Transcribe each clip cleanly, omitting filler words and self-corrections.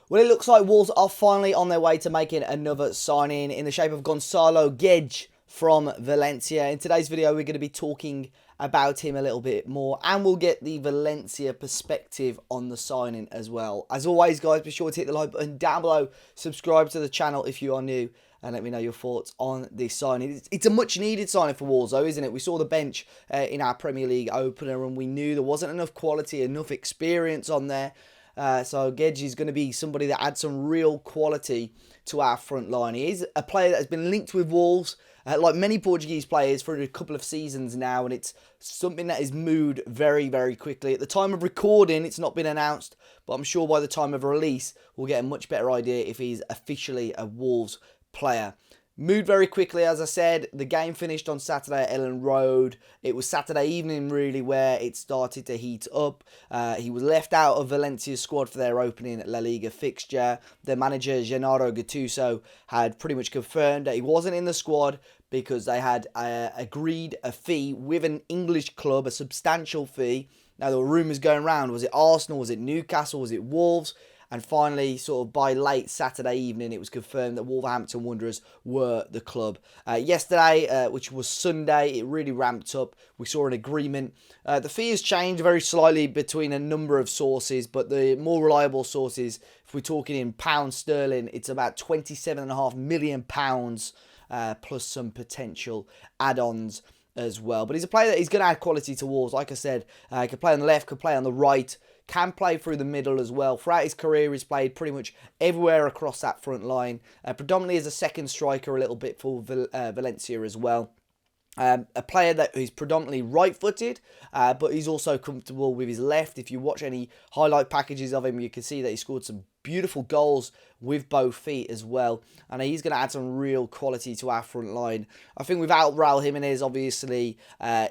Well, it looks like Wolves are finally on their way to making another signing in the shape of Goncalo Guedes from Valencia. In today's video, we're going to be talking about him a little bit more, and we'll get the Valencia perspective on the signing as well. As always, guys, be sure to hit the like button down below, subscribe to the channel if you are new, and let me know your thoughts on this signing. It's a much needed signing for Wolves, though, isn't it? We saw the bench in our Premier League opener, and we knew there wasn't enough quality, enough experience on there. So Guedes is going to be somebody that adds some real quality to our front line. He is a player that has been linked with Wolves, like many Portuguese players, for a couple of seasons now, and it's something that is moved very, very quickly. At the time of recording, it's not been announced, but I'm sure by the time of release, we'll get a much better idea if he's officially a Wolves player. Moved very quickly, as I said. The game finished on Saturday at Ellen Road. It was Saturday evening, really, where it started to heat up. He was left out of Valencia's squad for their opening La Liga fixture. Their manager, Gennaro Gattuso, had pretty much confirmed that he wasn't in the squad because they had agreed a fee with an English club, a substantial fee. Now, there were rumours going around. Was it Arsenal? Was it Newcastle? Was it Wolves? And finally, sort of by late Saturday evening, it was confirmed that Wolverhampton Wanderers were the club. Yesterday, which was Sunday, it really ramped up. We saw an agreement. The fee has changed very slightly between a number of sources, but the more reliable sources, if we're talking in pounds sterling, it's about £27.5 million plus some potential add-ons as well. But he's a player that is going to add quality to Wolves. Like I said, he could play on the left, could play on the right, can play through the middle as well. Throughout his career, he's played pretty much everywhere across that front line. Predominantly as a second striker a little bit for Valencia as well. A player that is predominantly right-footed, but he's also comfortable with his left. If you watch any highlight packages of him, you can see that he scored some beautiful goals with both feet as well. And he's going to add some real quality to our front line. I think without Raul Jimenez, obviously,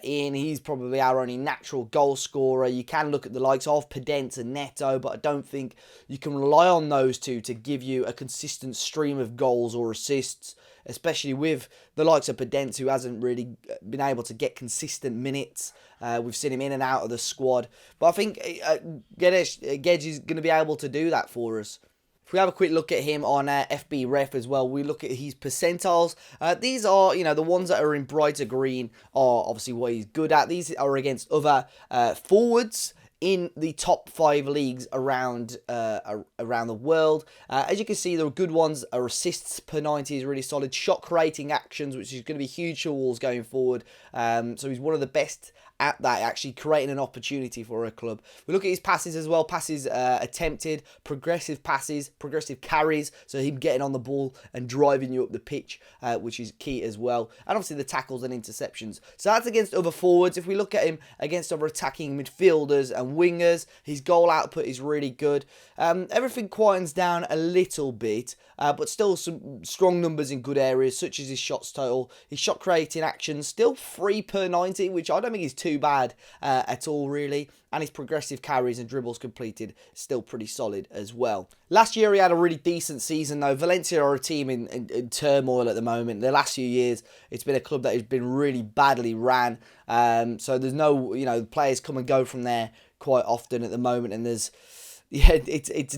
he's probably our only natural goal scorer. You can look at the likes of Podence and Neto, but I don't think you can rely on those two to give you a consistent stream of goals or assists, especially with the likes of Podence, who hasn't really been able to get consistent minutes. We've seen him in and out of the squad. But I think Guedes is going to be able to do that for us. If we have a quick look at him on FB Ref as well, we look at his percentiles. These are, the ones that are in brighter green are obviously what he's good at. These are against other forwards in the top 5 leagues around the world. As you can see, the good ones are assists per 90 is really solid. Shot creating actions, which is going to be huge for Wolves going forward. So he's one of the best at that, actually creating an opportunity for a club. We look at his passes as well. Passes attempted, progressive passes, progressive carries. So him getting on the ball and driving you up the pitch, which is key as well. And obviously the tackles and interceptions. So that's against other forwards. If we look at him against other attacking midfielders and wingers, his goal output is really good. Everything quietens down a little bit, but still some strong numbers in good areas, such as his shots total. His shot creating actions, still 3 per 90, which I don't think is too bad at all, really. And his progressive carries and dribbles completed, still pretty solid as well. Last year, he had a really decent season, though. Valencia are a team in turmoil at the moment. The last few years, it's been a club that has been really badly ran. So there's no, players come and go from there quite often at the moment, and it's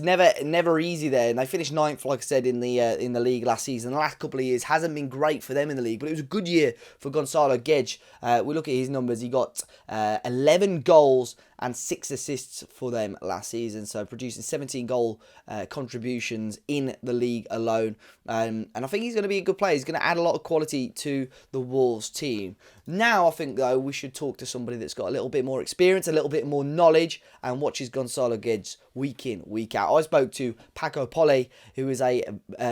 never easy there. And they finished 9th, like I said, in the league last season. The last couple of years hasn't been great for them in the league, but it was a good year for Goncalo Guedes. We look at his numbers. He got 11 goals and 6 assists for them last season, so producing 17 goal contributions in the league alone. And I think he's going to be a good player. He's going to add a lot of quality to the Wolves team. Now, I think, though, we should talk to somebody that's got a little bit more experience, a little bit more knowledge, and watches Goncalo Guedes week in, week out. I spoke to Paco Polit, who is a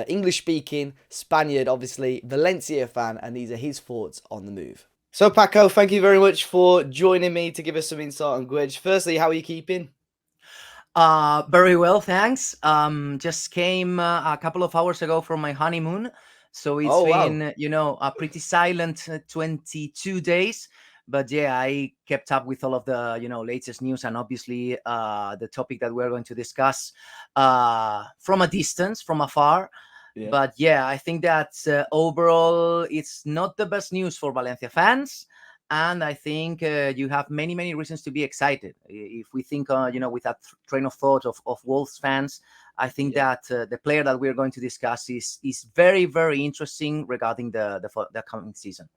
English-speaking Spaniard, obviously, Valencia fan, and these are his thoughts on the move. So, Paco, thank you very much for joining me to give us some insight on Guedes. Firstly, how are you keeping? Very well, thanks. Just came a couple of hours ago from my honeymoon, so it's Oh, wow. been, a pretty silent 22 days. But yeah, I kept up with all of the, latest news, and obviously the topic that we're going to discuss from a distance, from afar. Yeah. But yeah, I think that overall, it's not the best news for Valencia fans. And I think you have many, many reasons to be excited. If we think, with that train of thought of Wolves fans, I think Yeah. that the player that we're going to discuss is very, very interesting regarding the coming season.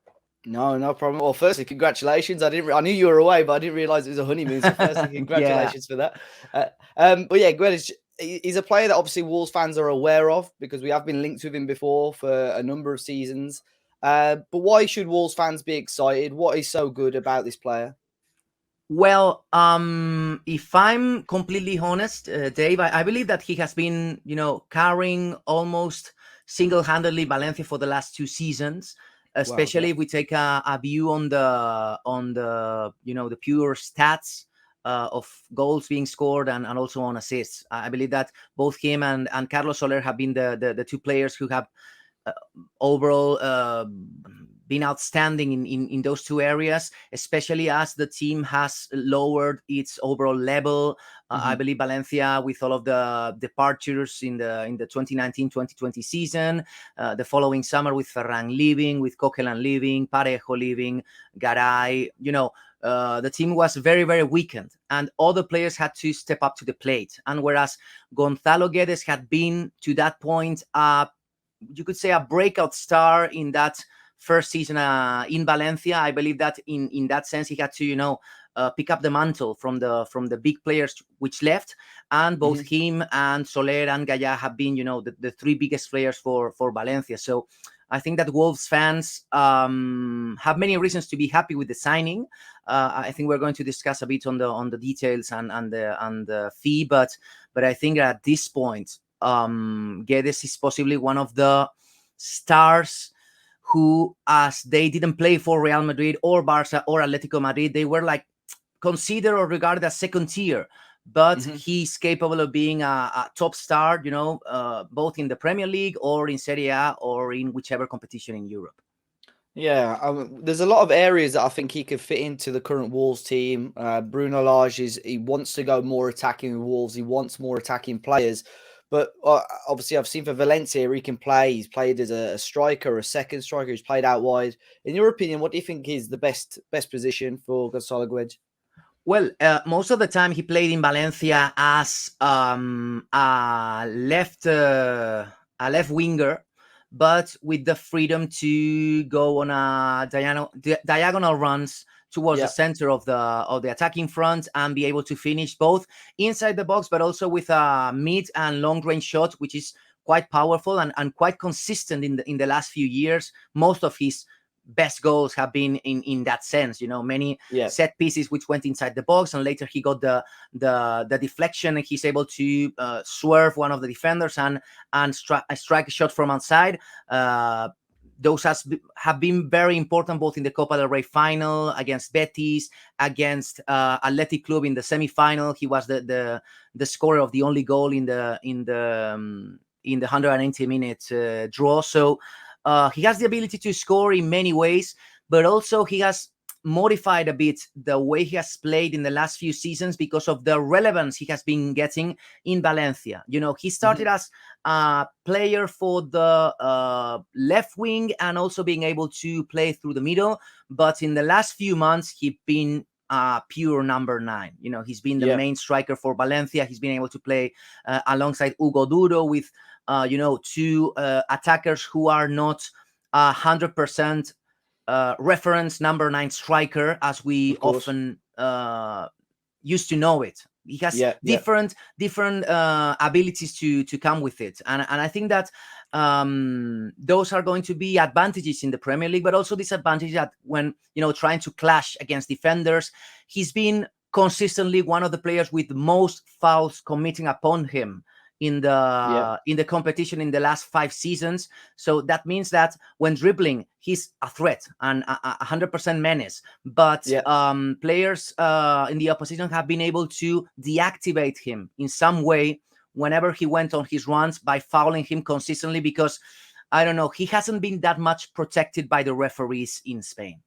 No problem. Well, firstly, congratulations. I knew you were away, but I didn't realize it was a honeymoon. So, firstly, Yeah. congratulations for that. But yeah, Guedes, he's a player that obviously Wolves fans are aware of because we have been linked with him before for a number of seasons. But why should Wolves fans be excited? What is so good about this player? Well, if I'm completely honest, Dave, I believe that he has been, carrying almost single-handedly Valencia for the last 2 seasons. Wow. Yeah. Especially if we take a view on the pure stats of goals being scored and also on assists. I believe that both him and Carlos Soler have been the two players who have uh, overall been outstanding in those two areas, especially as the team has lowered its overall level. I Hmm. believe Valencia, with all of the departures in the 2019-2020 season, the following summer with Ferran leaving, with Coquelin leaving, Parejo leaving, Garay, the team was very, very weakened, and all the players had to step up to the plate. And whereas Goncalo Guedes had been to that point you could say a breakout star in that first season in Valencia. I believe that in that sense he had to pick up the mantle from the big players which left, and both Hmm. him and Soler and Gaya have been the three biggest players for Valencia. So I think that Wolves fans have many reasons to be happy with the signing. I think we're going to discuss a bit on the details and the fee, but I think at this point, Guedes is possibly one of the stars who, as they didn't play for Real Madrid or Barca or Atletico Madrid, they were like considered or regarded as second tier. But Hmm. he's capable of being a top star, both in the Premier League or in Serie A or in whichever competition in Europe. Yeah, there's a lot of areas that I think he could fit into the current Wolves team. Bruno Lage he wants to go more attacking with Wolves. He wants more attacking players, but obviously I've seen for Valencia he can play. He's played as a striker, a second striker. He's played out wide. In your opinion, what do you think is the best position for Goncalo Guedes? Well, most of the time he played in Valencia as a left winger, but with the freedom to go on a diagonal runs towards the Yeah, center of the attacking front and be able to finish both inside the box, but also with a mid and long range shot, which is quite powerful and quite consistent in the last few years. Most of his best goals have been in that sense. Many yeah, set pieces which went inside the box, and later he got the deflection, and he's able to swerve one of the defenders and strike a shot from outside. Those have been very important both in the Copa del Rey final against Betis, against Athletic Club in the semi-final. He was the scorer of the only goal in the 180-minute draw. So he has the ability to score in many ways, but also he has modified a bit the way he has played in the last few seasons because of the relevance he has been getting in Valencia. He started hmm, as a player for the left wing and also being able to play through the middle, but in the last few months he's been pure number 9. He's been the yeah, main striker for Valencia. He's been able to play alongside Hugo Duro with two attackers who are not 100% reference number 9 striker as we of course. often used to know it. He has Yeah, yeah, different abilities to come with it, and I think that those are going to be advantages in the Premier League, but also disadvantages that when trying to clash against defenders. He's been consistently one of the players with most fouls committing upon him in yeah, the competition in the last 5 seasons. So that means that when dribbling, he's a threat and a 100% menace. But yeah. players in the opposition have been able to deactivate him in some way whenever he went on his runs by fouling him consistently, because I don't know, he hasn't been that much protected by the referees in Spain.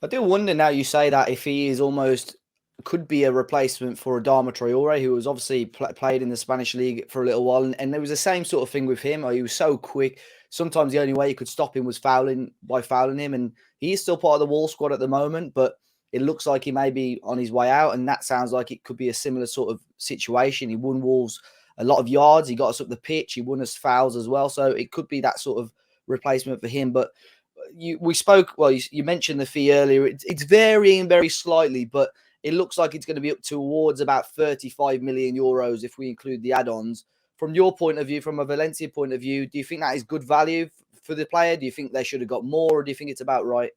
I do wonder now you say that if he is almost could be a replacement for Adama Traore, who was obviously played in the Spanish league for a little while, and there was the same sort of thing with him. He was so quick. Sometimes the only way you could stop him was fouling him, and he is still part of the Wall squad at the moment, but it looks like he may be on his way out, and that sounds like it could be a similar sort of situation. He won Wolves a lot of yards. He got us up the pitch. He won us fouls as well. So it could be that sort of replacement for him. But you mentioned the fee earlier. It's varying very slightly, but it looks like it's going to be up towards about 35 million euros if we include the add-ons. From your point of view, from a Valencia point of view, do you think that is good value for the player? Do you think they should have got more, or do you think it's about right?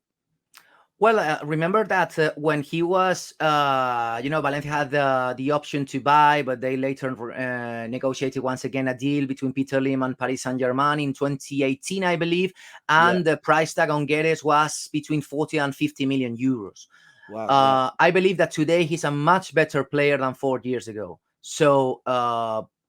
Well, remember that when he was, Valencia had the option to buy, but they later negotiated once again a deal between Peter Lim and Paris Saint-Germain in 2018, I believe, and the price tag on Guedes was between 40 and 50 million euros. Wow. I believe that today he's a much better player than 4 years ago. So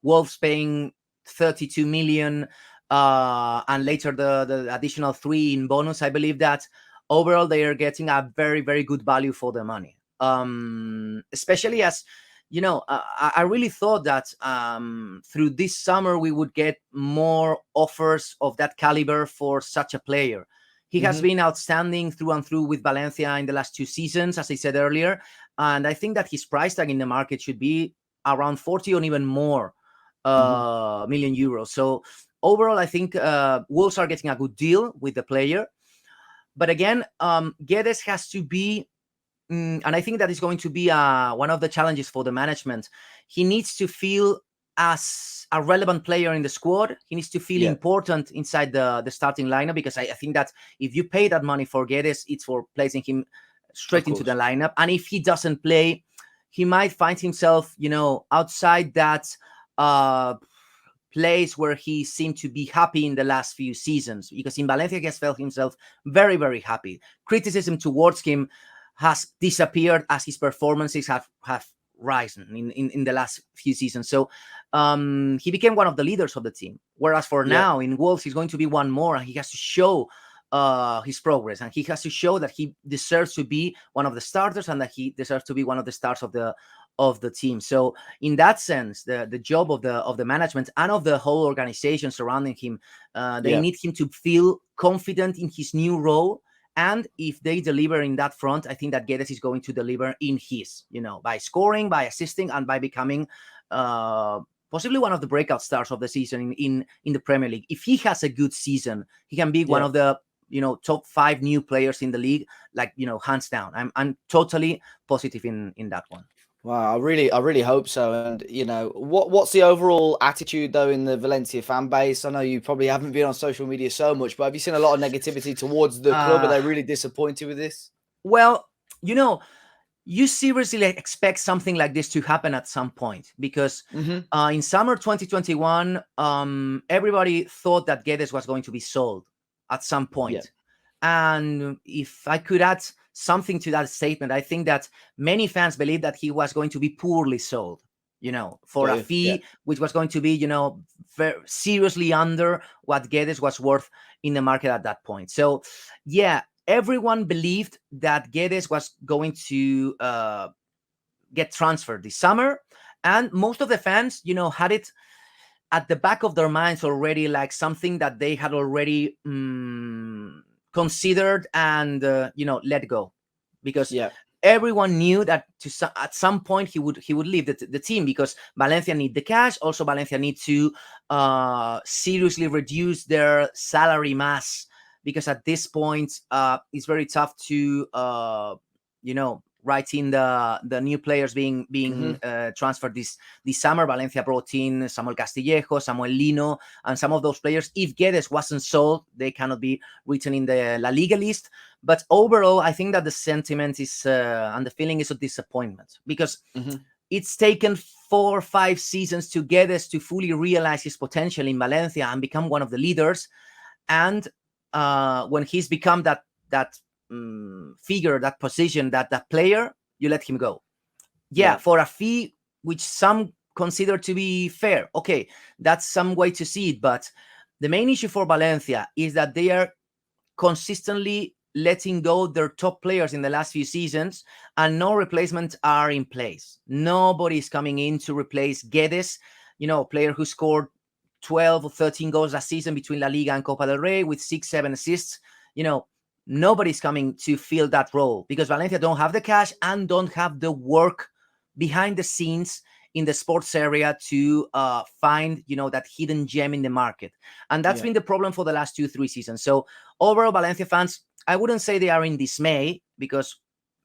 Wolves paying 32 million and later the additional 3 in bonus, I believe that overall they are getting a very, very good value for the money. Especially as, I really thought that through this summer we would get more offers of that caliber for such a player. He has been outstanding through and through with Valencia in the last 2 seasons, as I said earlier. And I think that his price tag in the market should be around 40 or even more million euros. So overall, I think Wolves are getting a good deal with the player. But again, Guedes has to be, and I think that is going to be one of the challenges for the management. He needs to feel as a relevant player in the squad. He needs to feel important inside the starting lineup, because I think that if you pay that money for Guedes, it's for placing him straight into the lineup. And if he doesn't play, he might find himself, outside that place where he seemed to be happy in the last few seasons, because in Valencia he has felt himself very, very happy. Criticism towards him has disappeared as his performances have risen in the last few seasons. So he became one of the leaders of the team. Whereas for now in Wolves, he's going to be one more, and he has to show his progress, and he has to show that he deserves to be one of the starters and that he deserves to be one of the stars of the team. So in that sense, the job of the management and of the whole organization surrounding him, they need him to feel confident in his new role. And if they deliver in that front, I think that Guedes is going to deliver in his, by scoring, by assisting, and by becoming possibly one of the breakout stars of the season in the Premier League. If he has a good season, he can be one of the top 5 new players in the league, like, hands down. I'm totally positive in that one. Wow, I really hope so. And what's the overall attitude though in the Valencia fan base? I know you probably haven't been on social media so much, but have you seen a lot of negativity towards the club? Are they really disappointed with this? Well, you seriously expect something like this to happen at some point, because in summer 2021, everybody thought that Guedes was going to be sold at some point. And if I could add something to that statement, I think that many fans believe that he was going to be poorly sold, for a fee which was going to be, very seriously under what Guedes was worth in the market at that point. So, everyone believed that Guedes was going to get transferred this summer. And most of the fans, had it at the back of their minds already, like something that they had already considered and let go, because everyone knew that at some point he would leave the team, because Valencia need the cash. Also, Valencia need to seriously reduce their salary mass, because at this point it's very tough to write in the new players being transferred this summer. Valencia brought in Samuel Castillejo, Samuel Lino, and some of those players, if Guedes wasn't sold, they cannot be written in the La Liga list. But overall, I think that the sentiment is and the feeling is a disappointment, because it's taken 4 or 5 seasons to Guedes to fully realize his potential in Valencia and become one of the leaders. And when he's become that figure, that position, that player, you let him go. For a fee which some consider to be fair. Okay, that's some way to see it. But the main issue for Valencia is that they are consistently letting go their top players in the last few seasons, and no replacements are in place. Nobody is coming in to replace Guedes, a player who scored 12 or 13 goals last season between La Liga and Copa del Rey with 6-7 assists. Nobody's coming to fill that role, because Valencia don't have the cash and don't have the work behind the scenes in the sports area to find, that hidden gem in the market. And that's been the problem for the last 2-3 seasons. So overall, Valencia fans, I wouldn't say they are in dismay, because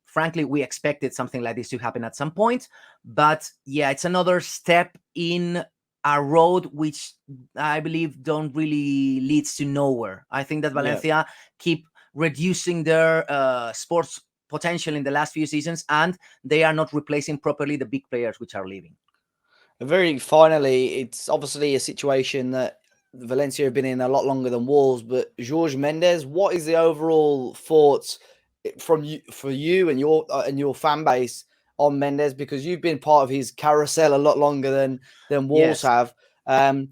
frankly, we expected something like this to happen at some point. But yeah, it's another step in a road which I believe don't really leads to nowhere. I think that Valencia keep reducing their sports potential in the last few seasons, and they are not replacing properly the big players which are leaving. Very finally, it's obviously a situation that Valencia have been in a lot longer than Wolves, but Jorge Mendes, what is the overall thoughts from you, for you and your fan base on Mendes, because you've been part of his carousel a lot longer than Wolves have. And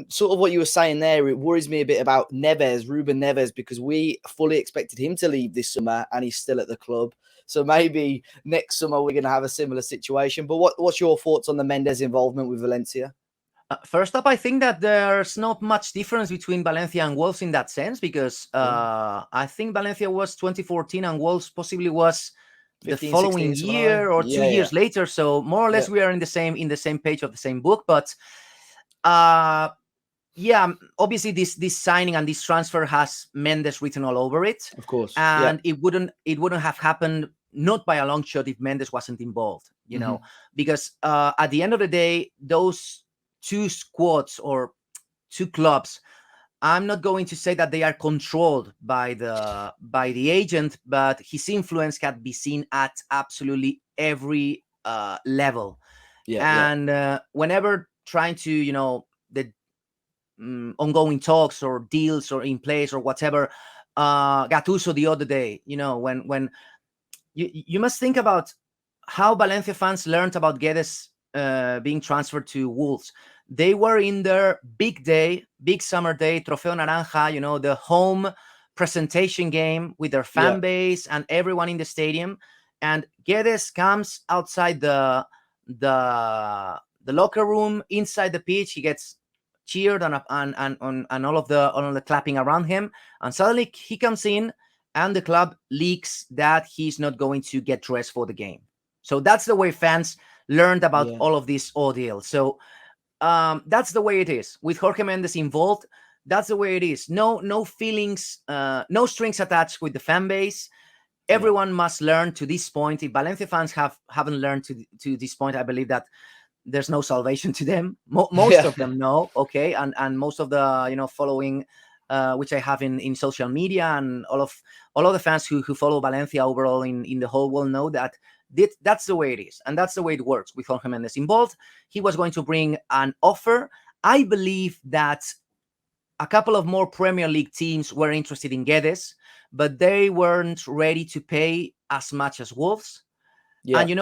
sort of what you were saying there, it worries me a bit about Ruben Neves, because we fully expected him to leave this summer and he's still at the club. So maybe next summer we're going to have a similar situation. But what's your thoughts on the Mendes involvement with Valencia? First up, I think that there's not much difference between Valencia and Wolves in that sense, because I think Valencia was 2014 and Wolves possibly was 15, the following 16, year or 2 years later. So more or less we are in the same page of the same book. But obviously this signing and this transfer has Mendes written all over it. Of course. And it wouldn't have happened, not by a long shot, if Mendes wasn't involved, know, because at the end of the day, those two squads or two clubs, I'm not going to say that they are controlled by the agent, but his influence can be seen at absolutely every level. Whenever trying to, the ongoing talks or deals or in place or whatever, Gattuso the other day, when you must think about how Valencia fans learned about Guedes being transferred to Wolves. They were in their big day, big summer day, Trofeo Naranja, the home presentation game with their fan base and everyone in the stadium. And Guedes comes outside the locker room, inside the pitch. He gets cheered and all of the clapping around him. And suddenly he comes in and the club leaks that he's not going to get dressed for the game. So that's the way fans learned about all of this ordeal. So that's the way it is. With Jorge Mendes involved, that's the way it is. No feelings, no strings attached with the fan base. Everyone must learn to this point. If Valencia fans haven't learned to this point, I believe that there's no salvation to them. Most of them know, okay, and most of the following, which I have in social media, and all of the fans who follow Valencia overall in the whole world know that that's the way it is, and that's the way it works. With Jorge Mendes involved, he was going to bring an offer. I believe that a couple of more Premier League teams were interested in Guedes, but they weren't ready to pay as much as Wolves. And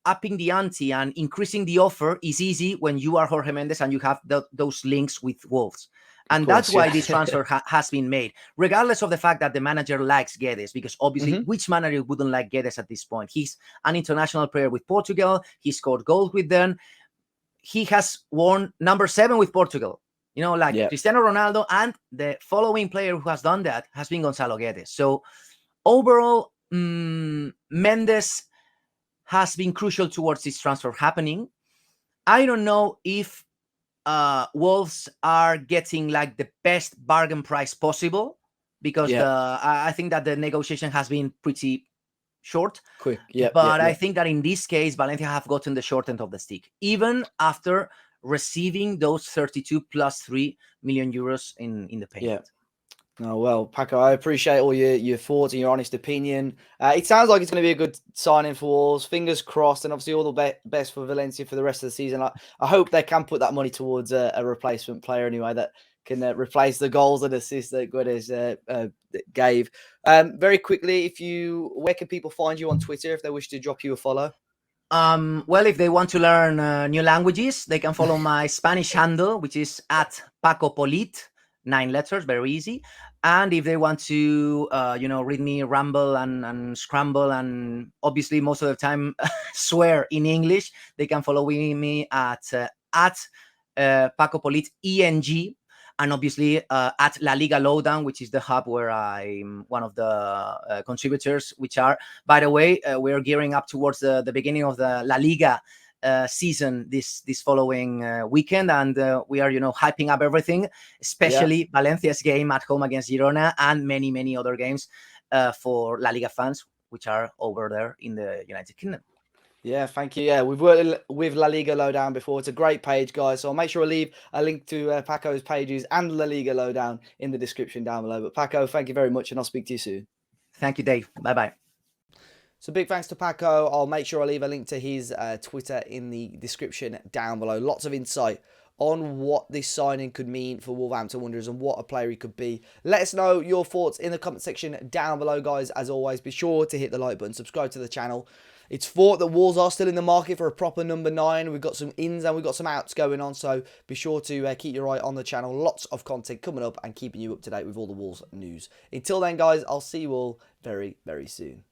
upping the ante and increasing the offer is easy when you are Jorge Mendes and you have those links with Wolves. And that's why this transfer has been made, regardless of the fact that the manager likes Guedes, because obviously which manager wouldn't like Guedes at this point? He's an international player with Portugal. He scored goals with them. He has worn number 7 with Portugal, Cristiano Ronaldo. And the following player who has done that has been Goncalo Guedes. So overall, Mendes has been crucial towards this transfer happening. I don't know if Wolves are getting like the best bargain price possible, because I think that the negotiation has been pretty short, quick. But I think that in this case, Valencia have gotten the short end of the stick, even after receiving those 32 plus 3 million euros in the payment. Oh, well, Paco, I appreciate all your thoughts and your honest opinion. It sounds like it's going to be a good signing for Wolves. Fingers crossed, and obviously all the best for Valencia for the rest of the season. I hope they can put that money towards a replacement player anyway that can replace the goals and assists that Guedes gave. Very quickly, where can people find you on Twitter if they wish to drop you a follow? Well, if they want to learn new languages, they can follow my Spanish handle, which is at Paco Polit. 9 letters, very easy. And if they want to, read me ramble and scramble, and obviously most of the time swear in English, they can follow me at Paco Polit ENG, and obviously at La Liga Lowdown, which is the hub where I'm one of the contributors. Which are, by the way, we're gearing up towards the beginning of the La Liga season this following weekend, and we are hyping up everything, especially Valencia's game at home against Girona, and many other games for La Liga fans, which are over there in the United Kingdom. Yeah, thank you. Yeah, we've worked with La Liga Lowdown before. It's a great page, guys. So I'll make sure I leave a link to Paco's pages and La Liga Lowdown in the description down below. But Paco, thank you very much, and I'll speak to you soon. Thank you, Dave. Bye-bye. So big thanks to Paco. I'll make sure I leave a link to his Twitter in the description down below. Lots of insight on what this signing could mean for Wolverhampton Wanderers and what a player he could be. Let us know your thoughts in the comment section down below, guys. As always, be sure to hit the like button, subscribe to the channel. It's thought that Wolves are still in the market for a proper number 9. We've got some ins and we've got some outs going on, so be sure to keep your eye on the channel. Lots of content coming up and keeping you up to date with all the Wolves news. Until then, guys, I'll see you all very, very soon.